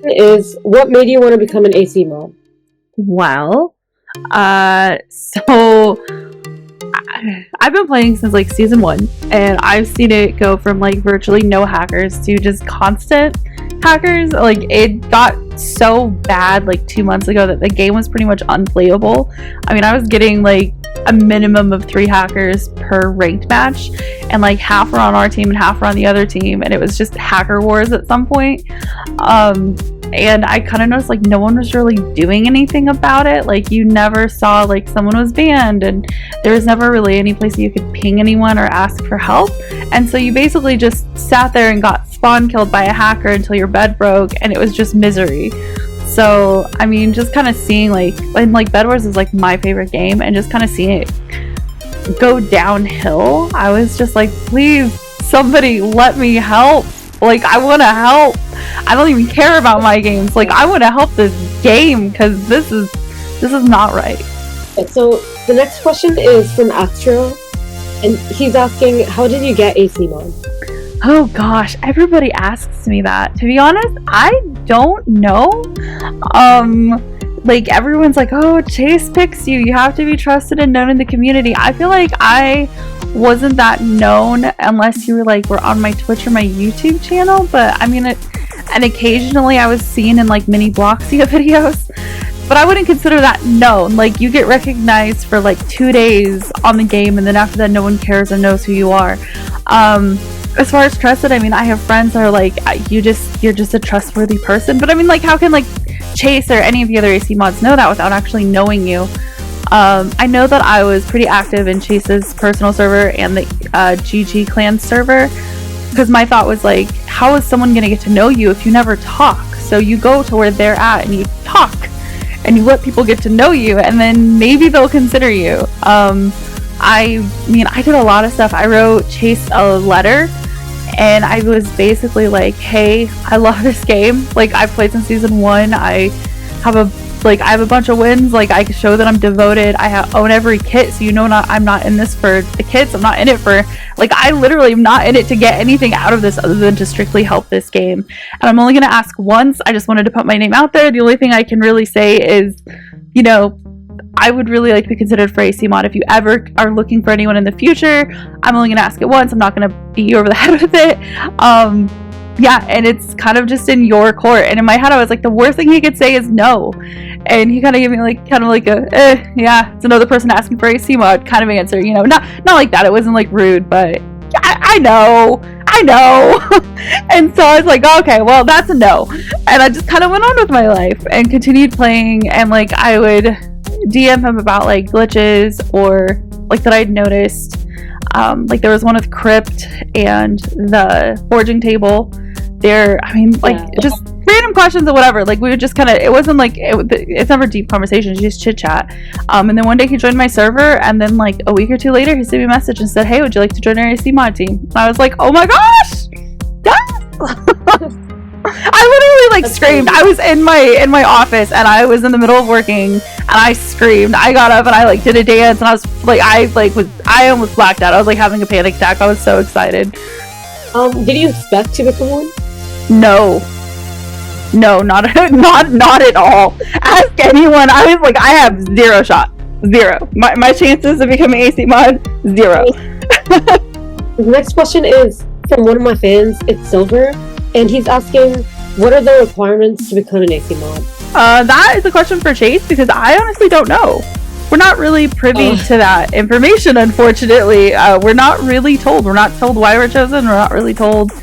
is, what made you want to become an AC mod? Well, so I've been playing since like season 1, and I've seen it go from like virtually no hackers to just constant hackers. Like, it got so bad like 2 months ago that the game was pretty much unplayable. I mean, I was getting like a minimum of 3 hackers per ranked match, and like half were on our team and half were on the other team, and it was just hacker wars at some point. And I kind of noticed like no one was really doing anything about it. Like, you never saw like someone was banned, and there was never really any place that you could ping anyone or ask for help. And so you basically just sat there and got spawn killed by a hacker until your bed broke, and it was just misery. So I mean, just kind of seeing like BedWars is like my favorite game, and just kind of seeing it go downhill, I was just like, please, somebody let me help. Like, I want to help. I don't even care about my games. Like, I want to help this game, because this is not right. So the next question is from Astro, and he's asking, how did you get AC mod? Oh gosh, everybody asks me that. To be honest, I don't know. Like, everyone's like, oh, Chase picks you. You have to be trusted and known in the community. I feel like I wasn't that known unless you were on my Twitch or my YouTube channel. But I mean, and occasionally I was seen in like mini Bloxia videos, but I wouldn't consider that known. Like, you get recognized for like 2 days on the game, and then after that no one cares or knows who you are. As far as trusted, I mean, I have friends that are like, you're just a trustworthy person. But I mean, like, how can like Chase or any of the other AC mods know that without actually knowing you? I know that I was pretty active in Chase's personal server and the GG clan server, because my thought was like, how is someone going to get to know you if you never talk? So you go to where they're at and you talk, and you let people get to know you, and then maybe they'll consider you. I mean, I did a lot of stuff. I wrote Chase a letter, and I was basically like, hey, I love this game. Like, I've played since season 1. I have a bunch of wins. Like, I show that I'm devoted. I own every kit, so you know, I'm not in this for the kits. I'm not in it for, like, I literally am not in it to get anything out of this other than to strictly help this game. And I'm only going to ask once. I just wanted to put my name out there. The only thing I can really say is, you know, I would really like to be considered for AC mod. If you ever are looking for anyone in the future, I'm only going to ask it once. I'm not going to beat you over the head with it. Yeah, and it's kind of just in your court. And in my head, I was like, the worst thing he could say is no. And he kind of gave me like a yeah, it's another person asking for AC mod kind of answer. You know, not like that. It wasn't like rude, but I know. And so I was like, okay, well, that's a no. And I just kind of went on with my life and continued playing. And like, I would DM him about like glitches or like that I'd noticed. Like, there was one with Crypt and the forging table there. I mean, like, just random questions or whatever. Like, we would just kind of, it wasn't like, it's never deep conversations, just chit chat. And then one day he joined my server, and then like a week or 2 later he sent me a message and said, hey, would you like to join our AC mod team? And I was like, oh my gosh, yes! I literally like screamed. I was in my office, and I was in the middle of working, and I screamed. I got up and I like did a dance, and I was like, I almost blacked out. I was like having a panic attack. I was so excited. Did you expect to become one? No, not at all. Ask anyone. I was like, I have 0 shot. 0. My chances of becoming AC mod, 0. The next question is from one of my fans. It's Silver. And he's asking, what are the requirements to become an AC mod? That is a question for Chase, because I honestly don't know. We're not really privy to that information, unfortunately. We're not really told. We're not told why we're chosen. We're not really told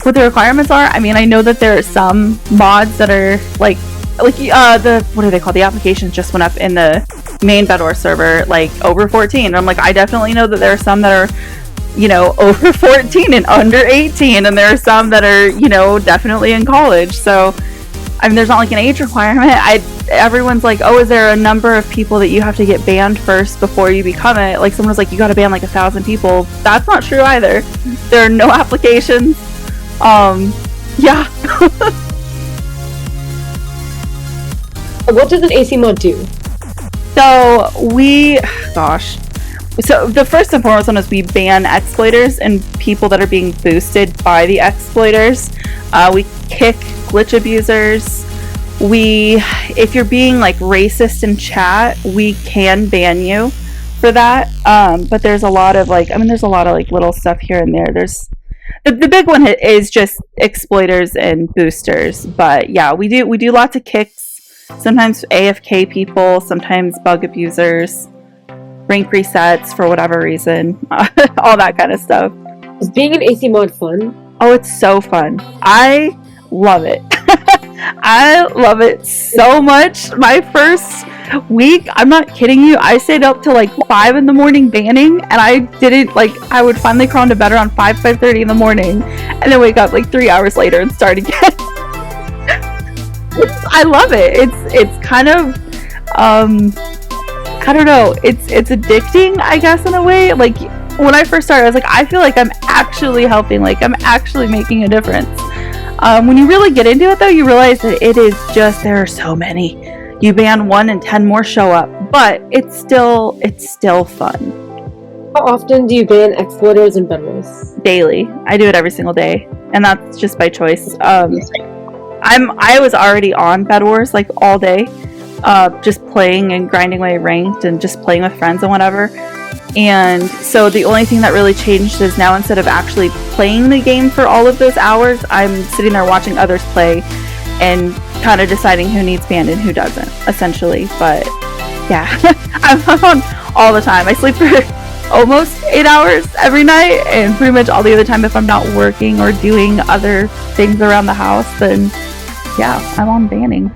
what the requirements are. I mean, I know that there are some mods that are like the, what are they called? The applications just went up in the main BedWars server, like over 14. And I'm like, I definitely know that there are some that are, you know, over 14 and under 18, and there are some that are, you know, definitely in college. So I mean, there's not like an age requirement. Everyone's like, oh, is there a number of people that you have to get banned first before you become it? Like, someone was like, you got to ban like 1,000 people. That's not true either. There are no applications. Yeah. What does an AC mod do? So So the first and foremost one is we ban exploiters and people that are being boosted by the exploiters. We kick glitch abusers. If you're being like racist in chat, we can ban you for that. But there's a lot of like, there's a lot of like little stuff here and there. There's the big one is just exploiters and boosters. But yeah, we do lots of kicks. Sometimes AFK people, sometimes bug abusers, rank resets for whatever reason, all that kind of stuff. Is being an AC mod fun? Oh, it's so fun. I love it. I love it so much. My first week, I'm not kidding you, I stayed up till like 5 in the morning banning, and I would finally crawl into bed around 5:30 in the morning, and then wake up like 3 hours later and start again. I love it. It's kind of, I don't know, it's addicting, I guess, in a way. Like, when I first started, I was like, I feel like I'm actually helping, like I'm actually making a difference. When you really get into it, though, you realize that it is just, there are so many. You ban one and 10 more show up, but it's still fun. How often do you ban exploiters and BedWars? Daily. I do it every single day, and that's just by choice. I was already on BedWars like all day, just playing and grinding my ranked and just playing with friends and whatever. And so the only thing that really changed is now, instead of actually playing the game for all of those hours, I'm sitting there watching others play and kind of deciding who needs banned and who doesn't, essentially. But yeah, I'm on all the time. I sleep for almost 8 hours every night, and pretty much all the other time, if I'm not working or doing other things around the house, then yeah, I'm on banning.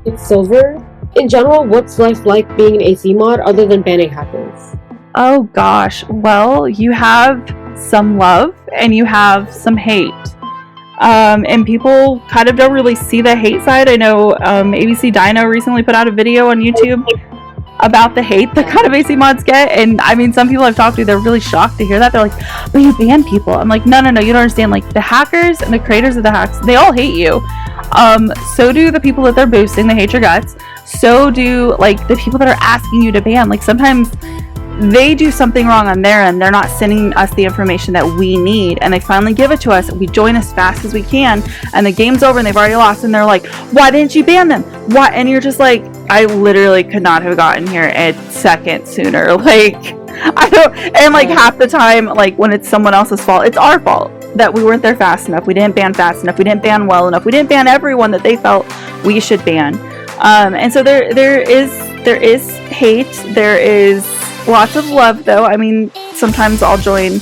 It's silver. In general, what's life like being an AC mod other than banning hackers? Oh gosh, well, you have some love and you have some hate. And people kind of don't really see the hate side. I know ABC Dino recently put out a video on YouTube about the hate that kind of AC mods get, and some people I've talked to, they're really shocked to hear that. They're like, but you ban people. I'm like, no, you don't understand. Like, the hackers and the creators of the hacks, they all hate you. So do the people that they're boosting, they hate your guts. So do like the people that are asking you to ban. Like, sometimes they do something wrong on their end. They're not sending us the information that we need, and they finally give it to us. We join as fast as we can, and the game's over and they've already lost, and they're like, why didn't you ban them? Why? And you're just like, I literally could not have gotten here a second sooner. Like, I don't, and like half the time, like when it's someone else's fault, it's our fault that we weren't there fast enough. We didn't ban fast enough. We didn't ban well enough. We didn't ban everyone that they felt we should ban. And so there is hate. There is lots of love, though. Sometimes I'll join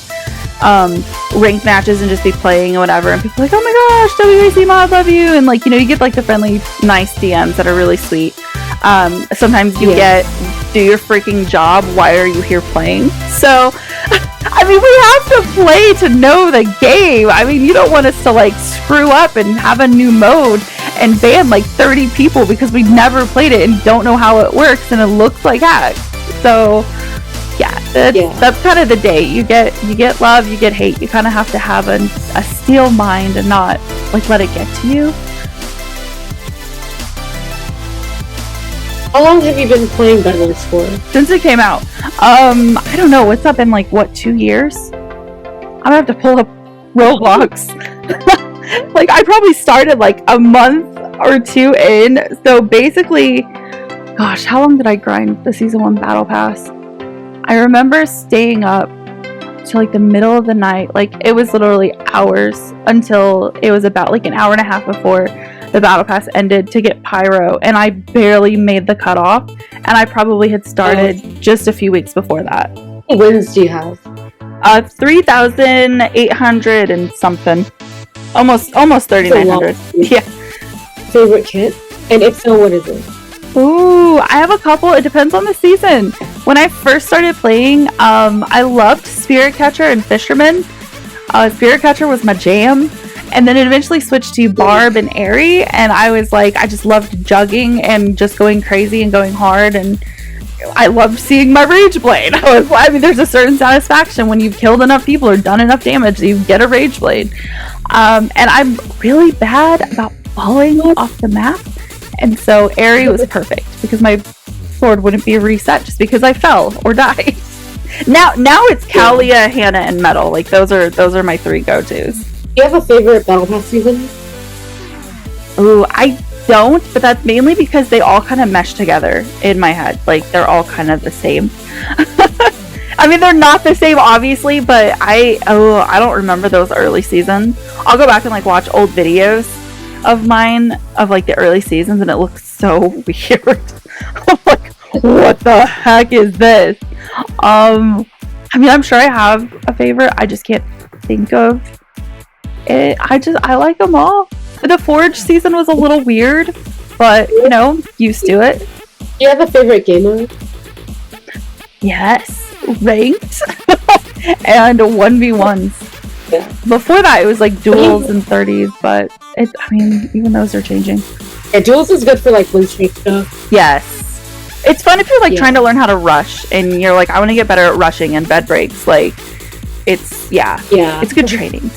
ranked matches and just be playing and whatever, and people are like, oh my gosh, WAC mod, love you, and like, you get like the friendly, nice DMs that are really sweet. Sometimes you get, do your freaking job, why are you here playing? So we have to play to know the game. You don't want us to like screw up and have a new mode and ban like 30 people because we never played it and don't know how it works and it looks like hacks. So yeah, that's kind of the day. You get love, you get hate. You kind of have to have a steel mind and not like let it get to you. How long have you been playing BedWars for? Since it came out. I don't know, what's up in like 2 years? I'm gonna have to pull up Roblox. Like, I probably started like a month or two in. So basically, gosh, how long did I grind the season 1 battle pass? I remember staying up to like the middle of the night. Like, it was literally hours until it was about like an hour and a half before the battle pass ended to get pyro, and I barely made the cutoff, and I probably had started just a few weeks before that. What wins do you have? 3,800 and something. Almost 3,900. Yeah. Favorite kit? And if so, what is it? Ooh, I have a couple. It depends on the season. When I first started playing, I loved Spirit Catcher and Fisherman. Spirit Catcher was my jam. And then it eventually switched to Barb and Airy, and I was like, I just loved jugging and just going crazy and going hard, and I loved seeing my Rage Blade. There's a certain satisfaction when you've killed enough people or done enough damage that you get a Rage Blade. And I'm really bad about falling off the map, and so Airy was perfect because my sword wouldn't be reset just because I fell or died. Now it's Kalia, Hannah, and Metal. Like, those are my 3 go-tos. Do you have a favorite battle pass season? Oh, I don't, but that's mainly because they all kind of mesh together in my head. Like, they're all kind of the same. I mean, they're not the same, obviously, but I don't remember those early seasons. I'll go back and, like, watch old videos of mine of, like, the early seasons, and it looks so weird. I'm like, what the heck is this? I mean, I'm sure I have a favorite. I just can't think of it. I like them all. The Forge season was a little weird, but, you know, used to it. Do you have a favorite game mode? Yes. Ranked. And 1v1s. Yeah. Before that, it was like duels and 30s, but I mean, even those are changing. Yeah, duels is good for like win streak stuff. Yes. It's fun if you're like trying to learn how to rush and you're like, I want to get better at rushing and bed breaks. Like, it's it's good training.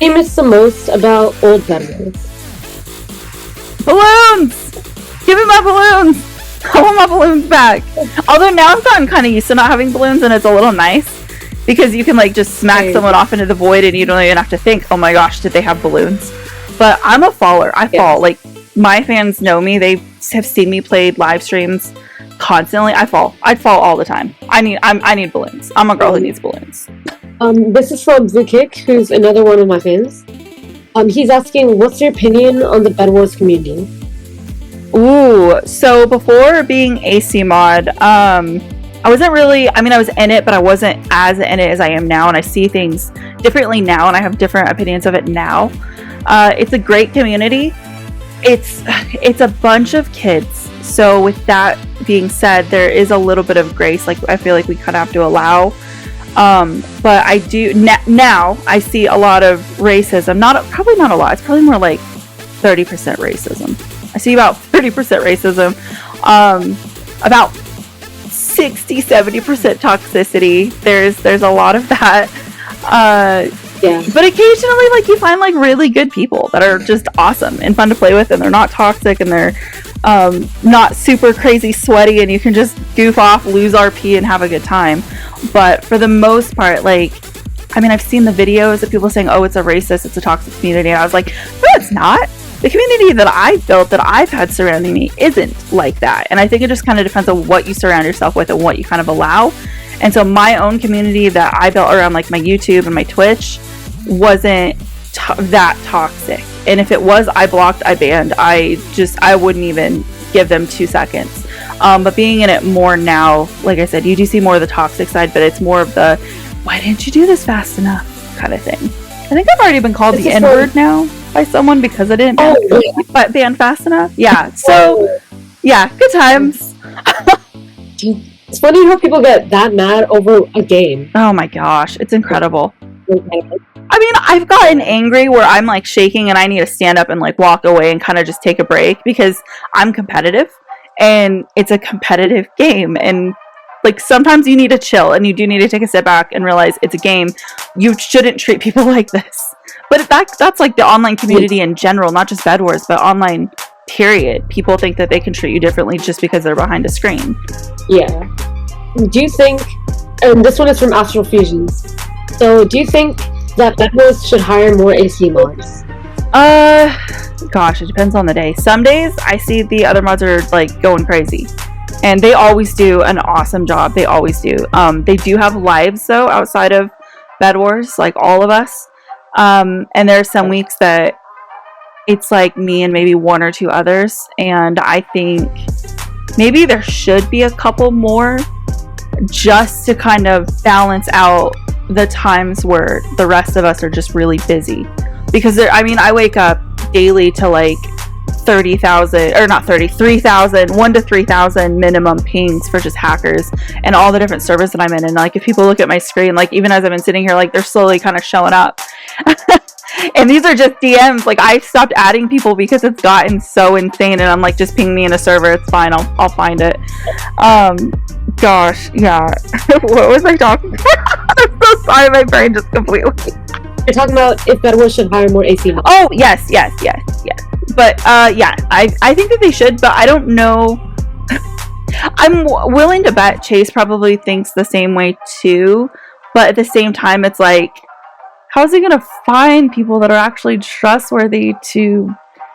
I miss the most about old BedWars? Balloons! Give me my balloons! I want my balloons back. Although now I've gotten kind of used to not having balloons, and it's a little nice because you can like just smack someone off into the void and you don't even have to think, oh my gosh, did they have balloons? But I'm a faller. I fall. Like, my fans know me. They have seen me play live streams constantly. I'd fall all the time. I need balloons. I'm a girl who needs balloons. This is from Kick, who's another one of my fans. He's asking, what's your opinion on the BedWars community? Ooh, so before being AC Mod, I wasn't really, I mean, I was in it, but I wasn't as in it as I am now, and I see things differently now, and I have different opinions of it now. It's a great community. It's a bunch of kids. So with that being said, there is a little bit of grace, like I feel like we kind of have to allow. But I do now I see a lot of racism. Probably not a lot. It's probably more like 30% racism. I see about 30% racism, about 60-70% toxicity. There's a lot of that. But occasionally, like, you find like really good people that are just awesome and fun to play with, and they're not toxic, and they're not super crazy sweaty, and you can just goof off, lose RP, and have a good time. But for the most part, like, I mean, I've seen the videos of people saying, oh, it's a racist, it's a toxic community, and I was like, no, it's not. The community that I've built, that I've had surrounding me, isn't like that. And I think it just kind of depends on what you surround yourself with and what you kind of allow. And so my own community that I built around like my YouTube and my Twitch wasn't that toxic. And if it was, I blocked, I banned. I wouldn't even give them 2 seconds. But being in it more now, like I said, you do see more of the toxic side, but it's more of the, why didn't you do this fast enough kind of thing. I think I've already been called the N-word now by someone because I didn't ban fast enough. Yeah, so, yeah, good times. It's funny how people get that mad over a game. Oh my gosh, it's incredible. I mean, I've gotten angry where I'm like shaking and I need to stand up and like walk away and kind of just take a break because I'm competitive and it's a competitive game, and like sometimes you need to chill and you do need to take a step back and realize it's a game. You shouldn't treat people like this. But that's like the online community in general, not just BedWars, but online period. People think that they can treat you differently just because they're behind a screen. Yeah. Do you think, and this one is from Astral Fusions, so do you think that BedWars should hire more AC mods? Gosh, it depends on the day. Some days I see the other mods are like going crazy, and they always do an awesome job. They always do. They do have lives though outside of BedWars, like all of us. And there's some weeks that it's like me and maybe one or two others, and I think maybe there should be a couple more just to kind of balance out the times where the rest of us are just really busy. Because I wake up daily to like 30,000, or not 30, 3,000, 1 to 3,000 minimum pings for just hackers and all the different servers that I'm in. And like, if people look at my screen, like even as I've been sitting here, like they're slowly kind of showing up. And these are just DMs. Like, I've stopped adding people because it's gotten so insane, and I'm like, just ping me in a server, it's fine, I'll find it. Gosh, yeah. What was I talking about? I'm so sorry, my brain just completely. You're talking about if BedWars should hire more AC mods. Oh, yes. But, yeah, I think that they should, but I don't know. I'm willing to bet Chase probably thinks the same way too, but at the same time, it's like, how is he going to find people that are actually trustworthy to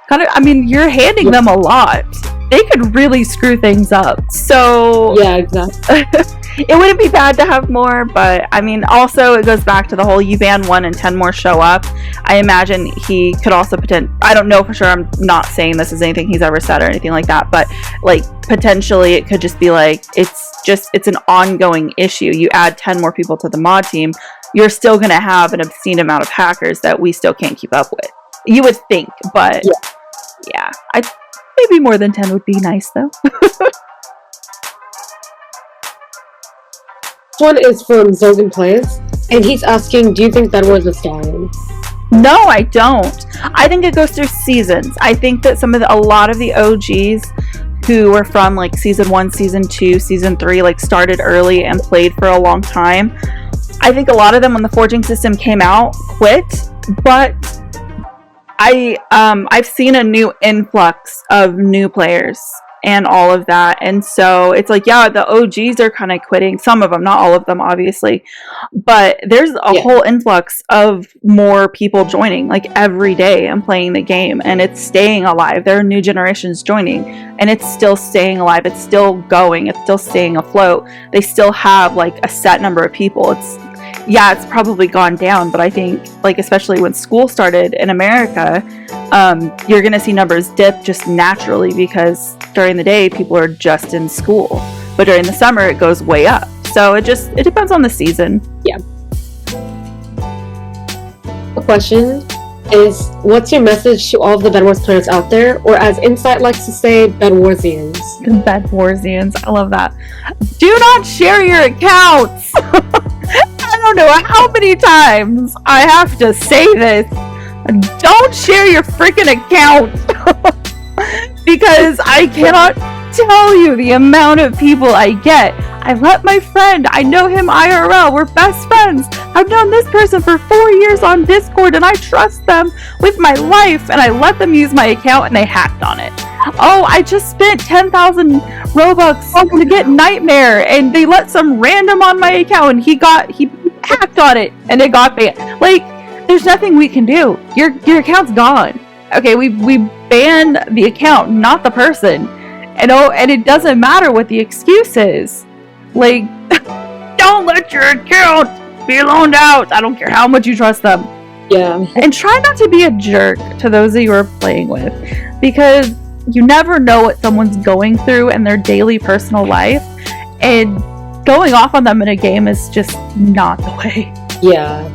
I mean, you're handing them a lot. They could really screw things up. So yeah, exactly. It wouldn't be bad to have more, but I mean, also it goes back to the whole you ban one and 10 more show up. I imagine he could also I don't know for sure, I'm not saying this is anything he's ever said or anything like that, but like potentially it could just be like it's an ongoing issue. You add 10 more people to the mod team, you're still going to have an obscene amount of hackers that we still can't keep up with. You would think, but yeah, maybe more than 10 would be nice though. This one is from Zogan Plays, and he's asking, do you think BedWars is dying? No, I don't. I think it goes through seasons. I think that a lot of the OGs who were from like season 1, season 2, season 3, like started early and played for a long time. I think a lot of them, when the forging system came out, quit, but I've seen a new influx of new players and all of that, and so it's like, yeah, the OGs are kind of quitting, some of them, not all of them obviously, but there's a whole influx of more people joining like every day and playing the game, and it's staying alive. There are new generations joining and it's still staying alive, it's still going, it's still staying afloat. They still have like a set number of people. It's probably gone down, but I think like especially when school started in America, you're gonna see numbers dip just naturally because during the day people are just in school, but during the summer it goes way up. So it depends on the season. Yeah. The question is, what's your message to all of the BedWars players out there, or as Insight likes to say, BedWarsians? BedWarsians, I love that. Do not share your accounts. I don't know how many times I have to say this. Don't share your freaking account. Because I cannot tell you the amount of people I get. I let my friend, I know him IRL, we're best friends. I've known this person for 4 years on Discord and I trust them with my life, and I let them use my account and they hacked on it. Oh, I just spent 10,000 Robux to get Nightmare and they let some random on my account and he hacked on it and it got banned. Like, there's nothing we can do. Your account's gone. Okay, we banned the account, not the person. And it doesn't matter what the excuse is. Like, don't let your account be loaned out. I don't care how much you trust them. Yeah. And try not to be a jerk to those that you are playing with, because you never know what someone's going through in their daily personal life, and going off on them in a game is just not the way. Yeah.